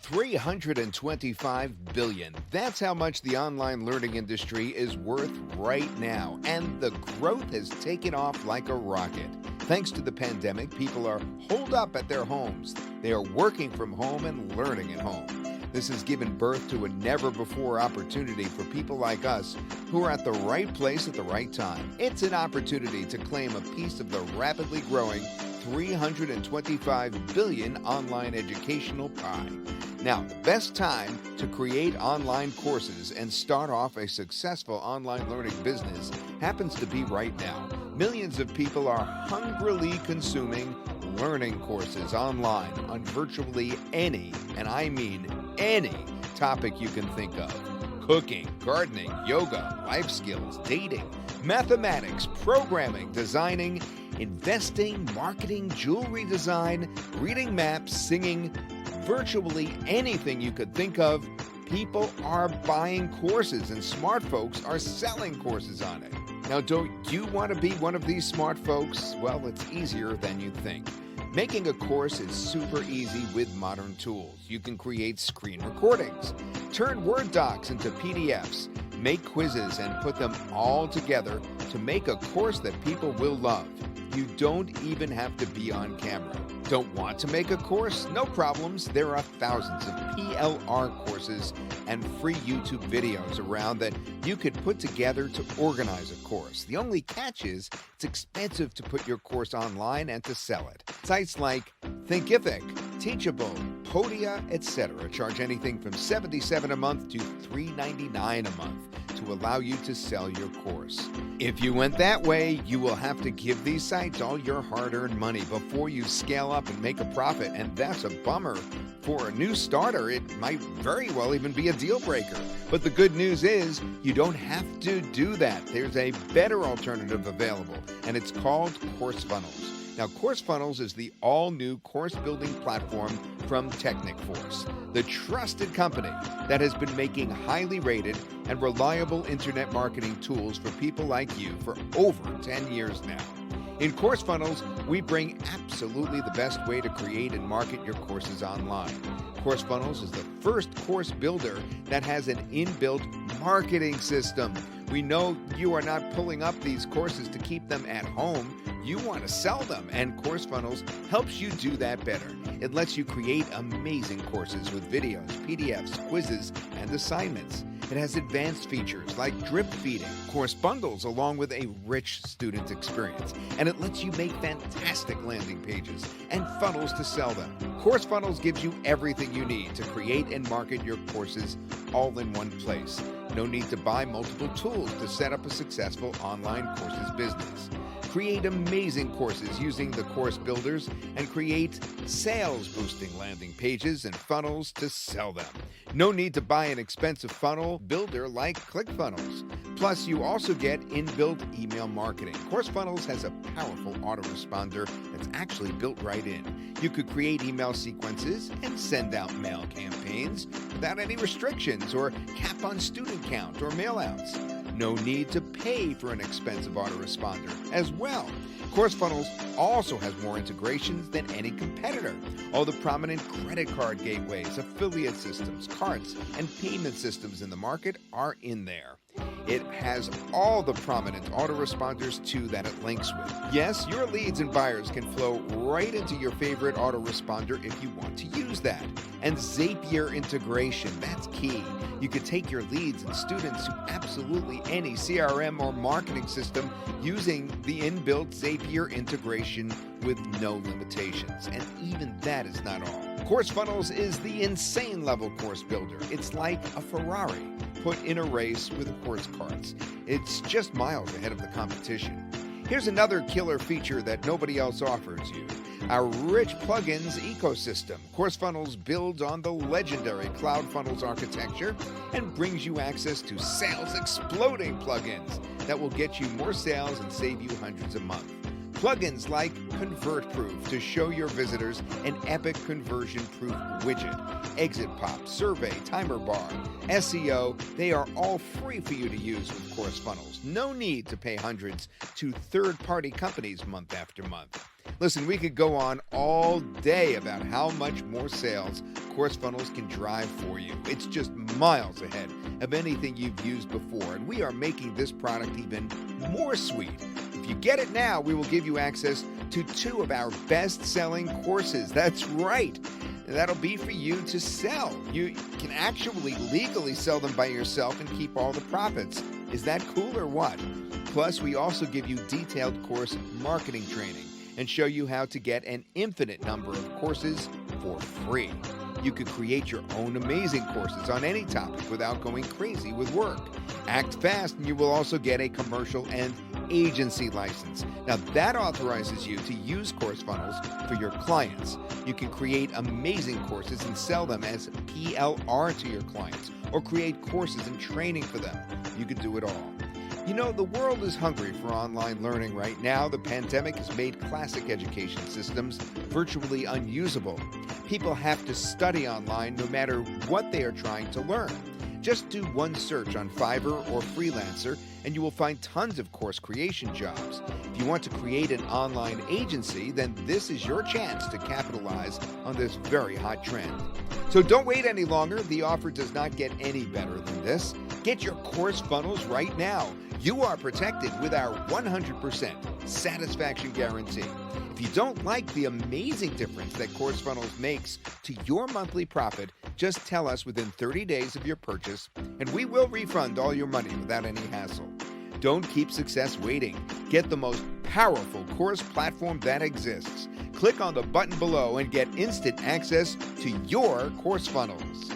$325 billion. That's how much the online learning industry is worth right now, and the growth has taken off like a rocket. Thanks to the pandemic, people are holed up at their homes. They are working from home and learning at home. This has given birth to a never-before opportunity for people like us who are at the right place at the right time. It's an opportunity to claim a piece of the rapidly growing $325 billion online educational pie. Now, the best time to create online courses and start off a successful online learning business happens to be right now. Millions of people are hungrily consuming learning courses online on virtually any, and I mean any, topic you can think of. Cooking, gardening, yoga, life skills, dating, mathematics, programming, designing, investing, marketing, jewelry design, reading maps, singing, virtually anything you could think of. People are buying courses and smart folks are selling courses on it. Now, don't you want to be one of these smart folks? Well, it's easier than you think. Making a course is super easy with modern tools. You can create screen recordings, turn Word docs into PDFs, make quizzes, and put them all together to make a course that people will love. You don't even have to be on camera. Don't want to make a course? No problems. There are thousands of PLR courses and free YouTube videos around that you could put together to organize a course. The only catch is it's expensive to put your course online and to sell it. Sites like Thinkific, Teachable, Podia, etc. charge anything from $77 a month to $399 a month to allow you to sell your course. If you went that way, you will have to give these sites all your hard-earned money before you scale up and make a profit, and that's a bummer. For a new starter, it might very well even be a deal breaker. But the good news is you don't have to do that. There's a better alternative available, and it's called CourseFunnels. Now, CourseFunnels is the all-new course-building platform from Technicforce, the trusted company that has been making highly rated and reliable internet marketing tools for people like you for over 10 years now. In CourseFunnels, we bring absolutely the best way to create and market your courses online. CourseFunnels is the first course builder that has an inbuilt marketing system. We know you are not pulling up these courses to keep them at home. You want to sell them, and CourseFunnels helps you do that better. It lets you create amazing courses with videos, PDFs, quizzes, and assignments. It has advanced features like drip feeding, course bundles, along with a rich student experience. And it lets you make fantastic landing pages and funnels to sell them. CourseFunnels gives you everything you need to create and market your courses all in one place. No need to buy multiple tools to set up a successful online courses business. Create amazing courses using the course builders and create sales-boosting landing pages and funnels to sell them. No need to buy an expensive funnel builder like ClickFunnels. Plus, you also get inbuilt email marketing. CourseFunnels has a powerful autoresponder that's actually built right in. You could create email sequences and send out mail campaigns without any restrictions or cap on student count or mailouts. No need to pay for an expensive autoresponder as well. CourseFunnels also has more integrations than any competitor. All the prominent credit card gateways, affiliate systems, carts, and payment systems in the market are in there. It has all the prominent autoresponders too that it links with. Yes, your leads and buyers can flow right into your favorite autoresponder if you want to use that. And Zapier integration, that's key. You could take your leads and students to absolutely any CRM or marketing system using the inbuilt Zapier integration with no limitations. And even that is not all. CourseFunnels is the insane level course builder. It's like a Ferrari put in a race with horse carts. It's just miles ahead of the competition. Here's another killer feature that nobody else offers you. Our rich plugins ecosystem. CourseFunnels builds on the legendary CloudFunnels architecture and brings you access to sales exploding plugins that will get you more sales and save you hundreds a month. Plugins like ConvertProof to show your visitors an epic conversion-proof widget, Exit Pop, Survey, Timer Bar, SEO, they are all free for you to use with CourseFunnels. No need to pay hundreds to third-party companies month after month. Listen, we could go on all day about how much more sales CourseFunnels can drive for you. It's just miles ahead of anything you've used before, and we are making this product even more sweet. If you get it now, we will give you access to 2 of our best-selling courses. That's right. That'll be for you to sell. You can actually legally sell them by yourself and keep all the profits. Is that cool or what? Plus, we also give you detailed course marketing training and show you how to get an infinite number of courses for free. You could create your own amazing courses on any topic without going crazy with work. Act fast and you will also get a commercial and agency license. Now that authorizes you to use CourseFunnels for your clients. You can create amazing courses and sell them as PLR to your clients, or create courses and training for them. You can do it all. You know, the world is hungry for online learning right now. The pandemic has made classic education systems virtually unusable. People have to study online no matter what they are trying to learn. Just do one search on Fiverr or Freelancer and you will find tons of course creation jobs. If you want to create an online agency, then this is your chance to capitalize on this very hot trend. So don't wait any longer. The offer does not get any better than this. Get your CourseFunnels right now. You are protected with our 100% satisfaction guarantee. If you don't like the amazing difference that CourseFunnels makes to your monthly profit, just tell us within 30 days of your purchase, and we will refund all your money without any hassle. Don't keep success waiting. Get the most powerful course platform that exists. Click on the button below and get instant access to your CourseFunnels.